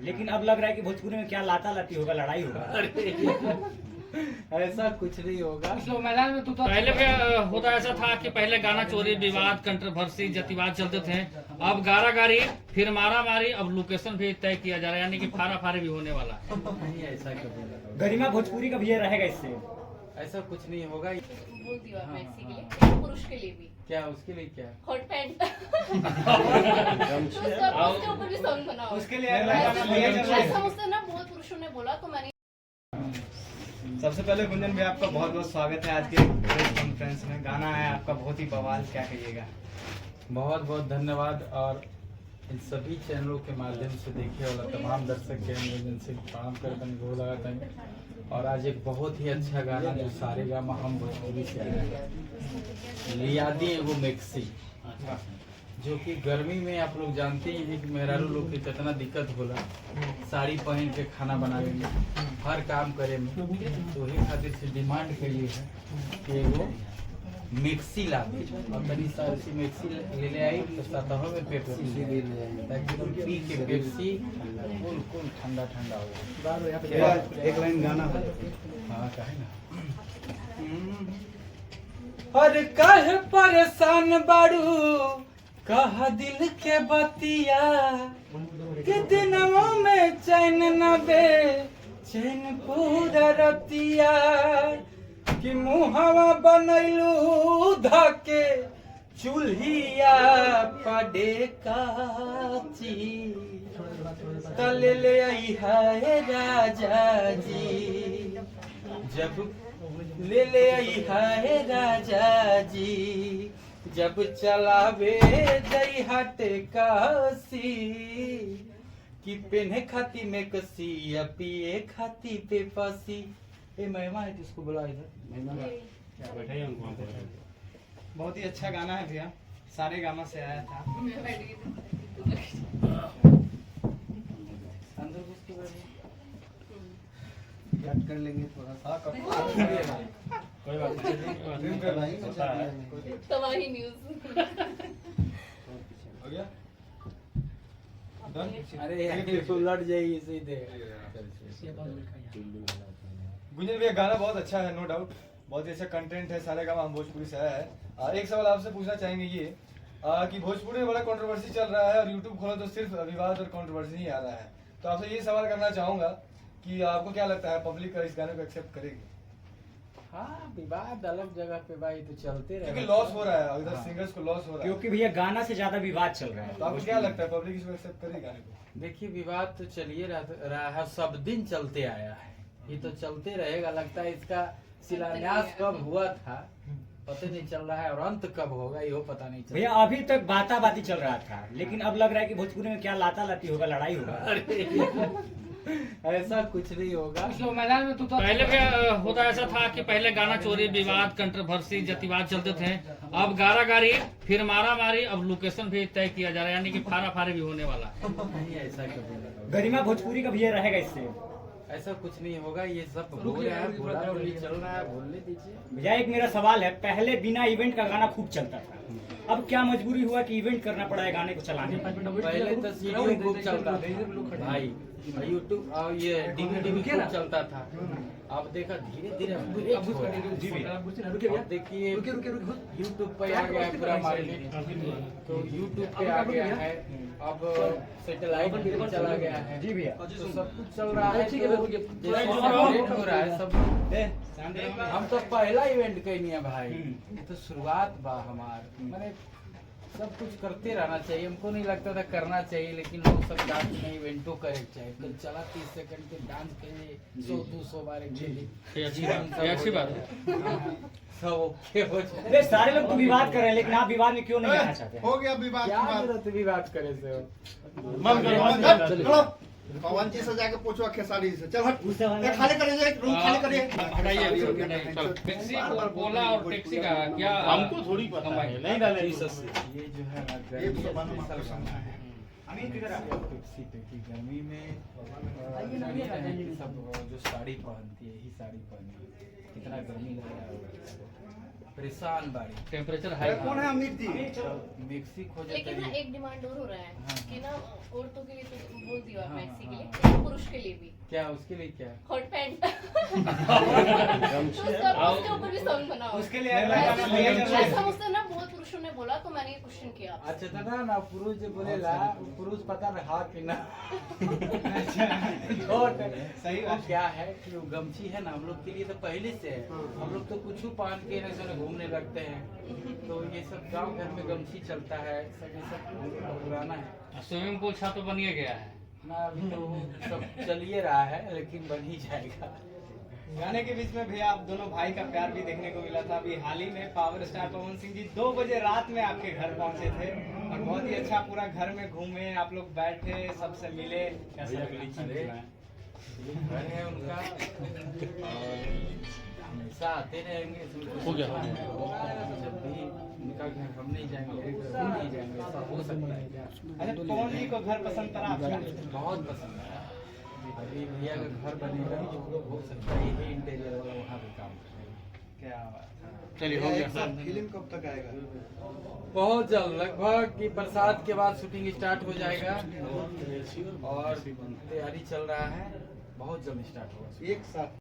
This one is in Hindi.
लेकिन अब लग रहा है कि भोजपुरी में क्या लाता लाती होगा, लड़ाई होगा। ऐसा कुछ नहीं होगा। मैदान में तू तो पहले भी होता ऐसा था कि पहले गाना चोरी, विवाद, कंट्रोवर्सी, जातिवाद चलते थे। अब गारा गारी, फिर मारा मारी, अब लोकेशन भी तय किया जा रहा है, यानी कि फारा फारी भी होने वाला है। नहीं ऐसा कभी नहीं। गरिमा भोजपुरी का भी ये रहेगा इससे। ऐसा कुछ नहीं होगा। बोल दिया मैक्सी के लिए, पुरुष के लिए भी क्या उसके लिए क्या? हॉट पैंट उसके ऊपर भी सॉन्ग बनाओ। उसके लिए ऐसा मुझसे ना बहुत पुरुषों ने बोला, तो मैंने सबसे पहले गुंजन भाई आपका बहुत बहुत स्वागत है आज के प्रेस कॉन्फ्रेंस में। गाना है आपका बहुत ही बवाल, क्या कहिएगा? बहुत बहुत धन्यवाद। और इन सभी चैनलों के माध्यम से देखने वाला तमाम दर्शक के गुंजन से प्रणाम करके गो लगाता है। और आज एक बहुत ही अच्छा गाना जो सारे गामा हम भोजपुरी से आया है, लिया दी वो मैक्सी, जो कि गर्मी में आप लोग जानते ही हैं कि मेहरारू लोग की कितना दिक्कत होला साड़ी पहन के खाना बनावे में, हर काम करे में। तो वही खातिर से डिमांड करिए है कि वो मिक्सी ला दे और तनी सा ऐसी मिक्सी ले आई तो सतहों में पेप्सी ले जाएंगे ताकि तुम पी के पेप्सी बिल्कुल ठंडा ठंडा हो। एक लाइन गाना हो। हाँ कहे ना। अरे काहे परेशान बाड़ू, कहा दिल के बतिया, कि दिनों में चैन न बे चैन पूरा रतिया, कि मुहवा बनैलू धके चूल्हिया पड़े काची, तले ले आई है राजा जी, जब ले आई है राजा जी, जब चलावे जई हटे कासी, कि पेने खाती में कसी या पिए खाती पे पासी। ए मेहमान है, किसको बुला इधर? बहुत ही अच्छा गाना है भैया, सारे गामा से आया था। अंदर किसको बैठे? कट कर लेंगे थोड़ा सा। कोई बात नहीं। तुम्हारी न्यूज हो गया? अरे यार तो लट जाएगी सीधे। गुंजन भैया गाना बहुत अच्छा है, नो डाउट, बहुत ही अच्छा कंटेंट है, सारे गामा हम भोजपुरी से आया है। एक सवाल आपसे पूछना चाहेंगे ये कि भोजपुरी में बड़ा कंट्रोवर्सी चल रहा है और यूट्यूब खोलो तो सिर्फ विवाद और कंट्रोवर्सी ही आ रहा है। तो आपसे ये सवाल करना चाहूंगा कि आपको क्या लगता है पब्लिक इस गाने को एक्सेप्ट करेगी? हाँ विवाद अलग जगह पे भाई तो चलते रहे, क्योंकि लॉस हो रहा है, इधर सिंगर्स को लॉस हो रहा है। क्योंकि भैया गाना से ज्यादा विवाद चल रहा है। तो आपको क्या लगता है पब्लिक इसको एक्सेप्ट करेगी गाने को? देखिए विवाद तो चलिए रहा है, सब दिन चलते आया है, ये तो चलते रहेगा। लगता है इसका शिलान्यास कब हुआ था पता नहीं चल रहा है, और अंत कब होगा ये पता नहीं चल भैया रहा। अभी तक बाता बाती चल रहा था, लेकिन अब लग रहा है कि भोजपुरी में क्या लाता लाती होगा, लड़ाई होगा। ऐसा कुछ नहीं होगा। मैदान में तू तो पहले भी होता ऐसा था कि पहले गाना चोरी, विवाद, कंट्रोवर्सी, जातिवाद चलते थे। अब गारा गारी, फिर मारा मारी, अब लोकेशन भी तय किया जा रहा है, यानी कि फारा फारी भी होने वाला है। नहीं ऐसा कभी नहीं। गरिमा भोजपुरी का भी ये रहेगा इससे। ऐसा कुछ नहीं होगा, ये सब बोल रहा है, बोला बोली चल रहा है, बोलने दीजिए। भैया एक मेरा सवाल है, पहले बिना इवेंट का गाना खूब चलता था, अब क्या मजबूरी हुआ कि इवेंट करना पड़ा है गाने को चलाने में? पहले तो सीडी खूब चलता था भाई, यूट्यूब और ये डीवीडी भी खूब चलता था। अब देखा धीरे धीरे अब देखिए यूट्यूब पे आ गया है पूरा मार्केट, तो यूट्यूब पे आ गया है, अब सैटेलाइट भी चला गया है। जी भैया, तो सब कुछ चल रहा है, तो जैसे सेलिब्रेट हो रहा है सब। हम तो पहला इवेंट कहीं है भाई, ये तो शुरुआत बा हमार, मैंने सब कुछ करते रहना चाहिए। हमको नहीं लगता था करना चाहिए, लेकिन लोग सब डांस में इवेंटों करे चाहिए। कल चला 30 सेकंड के डांस के लिए 100-200 बार एक डेली, ये अच्छी बात है। सब ओके हो जाए। अरे सारे लोग तो विवाद कर रहे हैं, लेकिन आप विवाद में क्यों नहीं आना चाहते? हो गया विवाद क्या की बात। जरूरत है विवाद करे से? चलो पवन जी से जाके पूछो खेसारी से। चल हट, ये खाली करिए, रूम खाली करिए। टैक्सी को बोला और टैक्सी का क्या हमको थोड़ी पता है, नहीं डाले। ये जो है ना गर्मी है, टैक्सी पे की गर्मी में सब जो साड़ी पहनती है, यही साड़ी पहनी, कितना गर्मी लग रहा है, परेशान बाड़ी। टेम्परेचर हाई कौन है अमित जी? मिक्सी खोजे लेकिन ना एक डिमांड और हो रहा है कि ना औरतों के लिए तो बोल दिया मैक्सी के लिए, पुरुष के लिए भी क्या उसके लिए क्या हॉट पैंट उसके ऊपर भी सॉन्ग बनाओ उसके लिए अगला गाना भैया जब ऐसा मुझसे ना बहुत पुरुषों ने बोला तो मैंने ये क्वेश्चन किया आपसे। अच्छा तो ना पुरुष जो बोलेला पुरुष पता रहा कि ना सही वो बात। क्या है कि वो गमछी है ना हम लोग के लिए तो पहले से है। हम लोग तो कुछ पहन के ऐसे घूमने लगते हैं, तो ये सब गांव घर में गमछी चलता है, सब ये सब पुराना है स्विमिंग पूल छत बन गया है ना। अभी तो सब चलिए रहा है लेकिन बन ही जाएगा। गाने के बीच में भैया आप दोनों भाई का प्यार भी देखने को मिला था। अभी हाल ही में पावर स्टार पवन सिंह जी 2 बजे रात में आपके घर पहुंचे थे और बहुत ही अच्छा पूरा घर में घूमे, आप लोग बैठे, सबसे मिले, कैसा लगा? अरे घर है उनका और हमेशा आते रहेंगे। हो गया। जब भी उनका घर हम नहीं जाएंगे हम नहीं जाएंगे, ऐसा हो सकता है क्या? अच्छा पवन जी को घर पसंद पड़ा आपका? बहुत पसंद है। अभी भैया का घर बनेगा तो हो सकता है यही इंटीरियर वाला वहाँ पे काम करेगा। क्या बात है। चलिए हो गया। फिल्म कब तक आएगा? बहुत जल्द, लगभग कि बरसात के बाद शूटिंग स्टार्ट हो जाएगा और तैयारी चल रहा है, बहुत जल्द स्टार्ट होगा। एक साथ